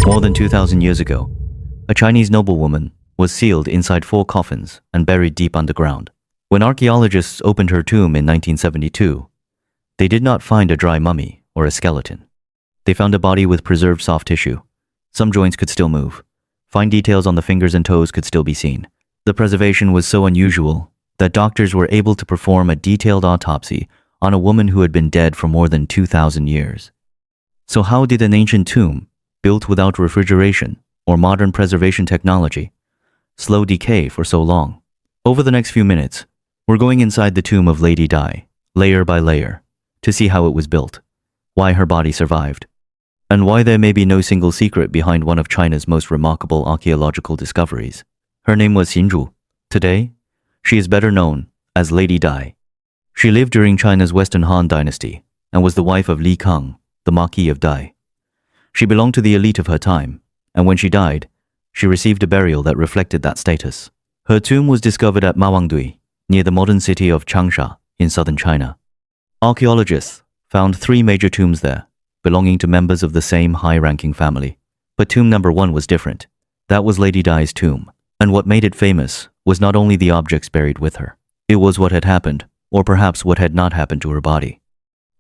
More than 2,000 years ago, a Chinese noblewoman was sealed inside 4 coffins and buried deep underground. When archaeologists opened her tomb in 1972, they did not find a dry mummy or a skeleton. They found a body with preserved soft tissue. Some joints could still move. Fine details on the fingers and toes could still be seen. The preservation was so unusual that doctors were able to perform a detailed autopsy on a woman who had been dead for more than 2,000 years. So how did an ancient tomb, built without refrigeration or modern preservation technology, slow decay for so long? Over the next few minutes, we're going inside the tomb of Lady Dai, layer by layer, to see how it was built, why her body survived, and why there may be no single secret behind one of China's most remarkable archaeological discoveries. Her name was Xin Zhui. Today, she is better known as Lady Dai. She lived during China's Western Han Dynasty and was the wife of Li Kang, the Marquis of Dai. She belonged to the elite of her time, and when she died, she received a burial that reflected that status. Her tomb was discovered at Mawangdui, near the modern city of Changsha in southern China. Archaeologists found 3 major tombs there, belonging to members of the same high-ranking family. But tomb number 1 was different. That was Lady Dai's tomb, and what made it famous was not only the objects buried with her. It was what had happened, or perhaps what had not happened to her body.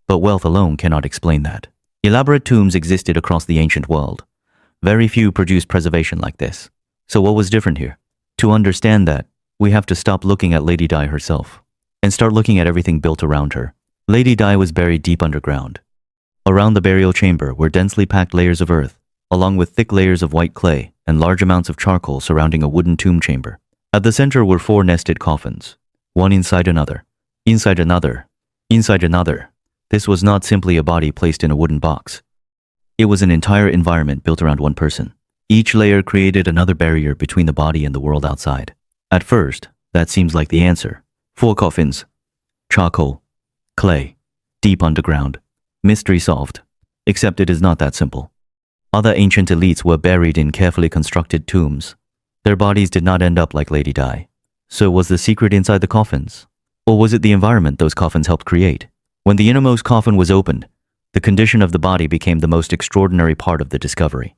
But wealth alone cannot explain that. Elaborate tombs existed across the ancient world. Very few produced preservation like this. So what was different here? To understand that, we have to stop looking at Lady Dai herself and start looking at everything built around her. Lady Dai was buried deep underground. Around the burial chamber were densely packed layers of earth, along with thick layers of white clay and large amounts of charcoal surrounding a wooden tomb chamber. At the center were 4 nested coffins, one inside another, inside another, inside another. This was not simply a body placed in a wooden box. It was an entire environment built around one person. Each layer created another barrier between the body and the world outside. At first, that seems like the answer. 4 coffins, charcoal, clay, deep underground. Mystery solved. Except it is not that simple. Other ancient elites were buried in carefully constructed tombs. Their bodies did not end up like Lady Dai. So was the secret inside the coffins? Or was it the environment those coffins helped create? When the innermost coffin was opened, the condition of the body became the most extraordinary part of the discovery.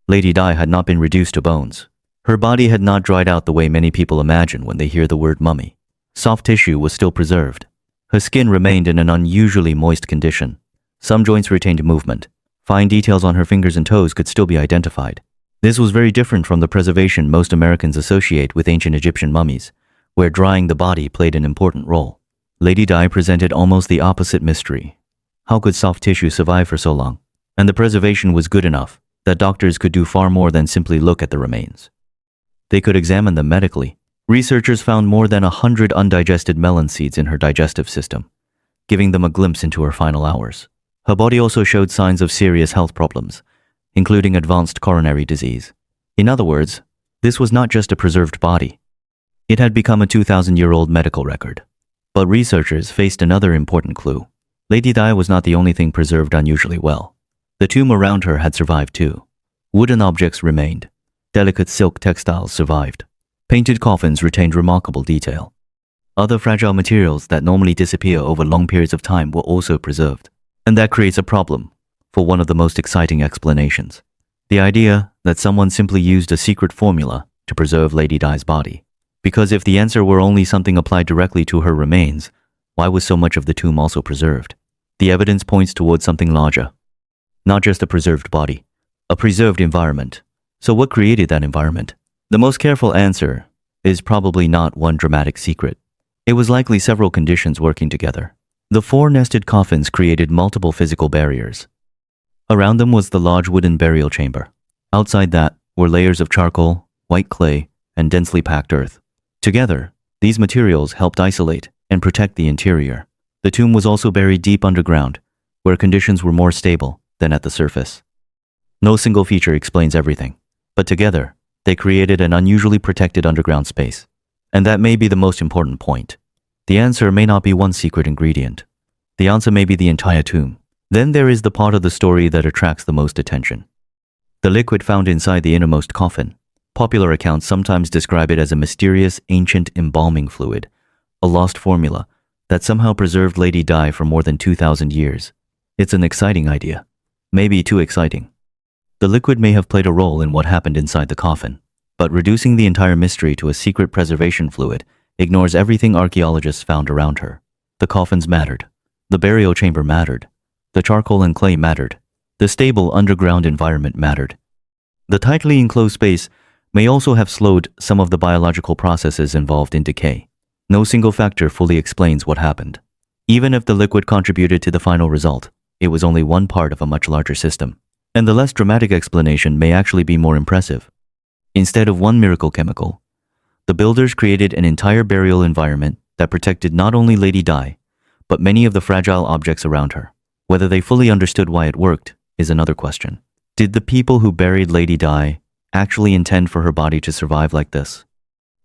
Lady Dai had not been reduced to bones. Her body had not dried out the way many people imagine when they hear the word mummy. Soft tissue was still preserved. Her skin remained in an unusually moist condition. Some joints retained movement. Fine details on her fingers and toes could still be identified. This was very different from the preservation most Americans associate with ancient Egyptian mummies, where drying the body played an important role. Lady Dai presented almost the opposite mystery. How could soft tissue survive for so long? And the preservation was good enough that doctors could do far more than simply look at the remains. They could examine them medically. Researchers found more than 100 undigested melon seeds in her digestive system, giving them a glimpse into her final hours. Her body also showed signs of serious health problems, including advanced coronary disease. In other words, this was not just a preserved body. It had become a 2,000-year-old medical record. But researchers faced another important clue. Lady Dai was not the only thing preserved unusually well. The tomb around her had survived too. Wooden objects remained. Delicate silk textiles survived. Painted coffins retained remarkable detail. Other fragile materials that normally disappear over long periods of time were also preserved. And that creates a problem for one of the most exciting explanations. The idea that someone simply used a secret formula to preserve Lady Dai's body. Because if the answer were only something applied directly to her remains, why was so much of the tomb also preserved? The evidence points towards something larger. Not just a preserved body, a preserved environment. So what created that environment? The most careful answer is probably not one dramatic secret. It was likely several conditions working together. The 4 nested coffins created multiple physical barriers. Around them was the large wooden burial chamber. Outside that were layers of charcoal, white clay, and densely packed earth. Together, these materials helped isolate and protect the interior. The tomb was also buried deep underground, where conditions were more stable than at the surface. No single feature explains everything, but together, they created an unusually protected underground space. And that may be the most important point. The answer may not be one secret ingredient. The answer may be the entire tomb. Then there is the part of the story that attracts the most attention. The liquid found inside the innermost coffin. Popular accounts sometimes describe it as a mysterious, ancient embalming fluid, a lost formula that somehow preserved Lady Dai for more than 2,000 years. It's an exciting idea. Maybe too exciting. The liquid may have played a role in what happened inside the coffin, but reducing the entire mystery to a secret preservation fluid ignores everything archaeologists found around her. The coffins mattered. The burial chamber mattered. The charcoal and clay mattered. The stable underground environment mattered. The tightly enclosed space may also have slowed some of the biological processes involved in decay. No single factor fully explains what happened. Even if the liquid contributed to the final result, it was only one part of a much larger system. And the less dramatic explanation may actually be more impressive. Instead of one miracle chemical, the builders created an entire burial environment that protected not only Lady Dai, but many of the fragile objects around her. Whether they fully understood why it worked is another question. Did the people who buried Lady Dai actually intend for her body to survive like this?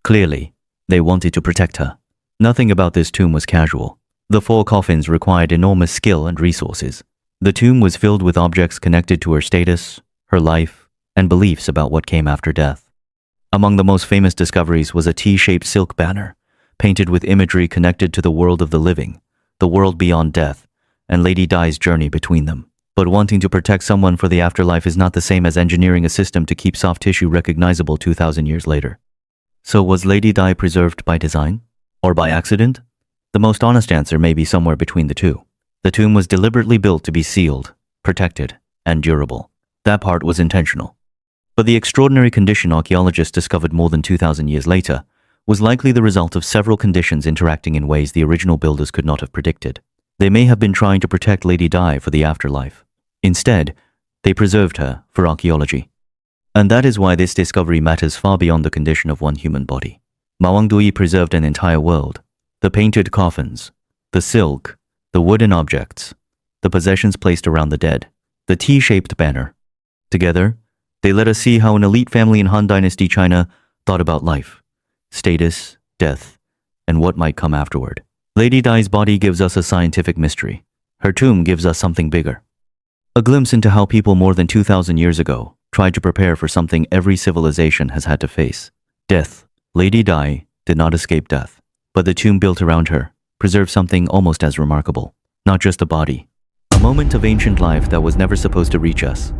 Clearly, they wanted to protect her. Nothing about this tomb was casual. The 4 coffins required enormous skill and resources. The tomb was filled with objects connected to her status, her life, and beliefs about what came after death. Among the most famous discoveries was a T-shaped silk banner, painted with imagery connected to the world of the living, the world beyond death, and Lady Dai's journey between them. But wanting to protect someone for the afterlife is not the same as engineering a system to keep soft tissue recognizable 2,000 years later. So was Lady Dai preserved by design? Or by accident? The most honest answer may be somewhere between the two. The tomb was deliberately built to be sealed, protected, and durable. That part was intentional. But the extraordinary condition archaeologists discovered more than 2,000 years later was likely the result of several conditions interacting in ways the original builders could not have predicted. They may have been trying to protect Lady Dai for the afterlife. Instead, they preserved her for archaeology. And that is why this discovery matters far beyond the condition of one human body. Mawangdui preserved an entire world. The painted coffins, the silk, the wooden objects, the possessions placed around the dead, the T-shaped banner. Together, they let us see how an elite family in Han Dynasty China thought about life, status, death, and what might come afterward. Lady Dai's body gives us a scientific mystery. Her tomb gives us something bigger. A glimpse into how people more than 2,000 years ago tried to prepare for something every civilization has had to face. Death. Lady Dai did not escape death, but the tomb built around her preserved something almost as remarkable. Not just the body. A moment of ancient life that was never supposed to reach us,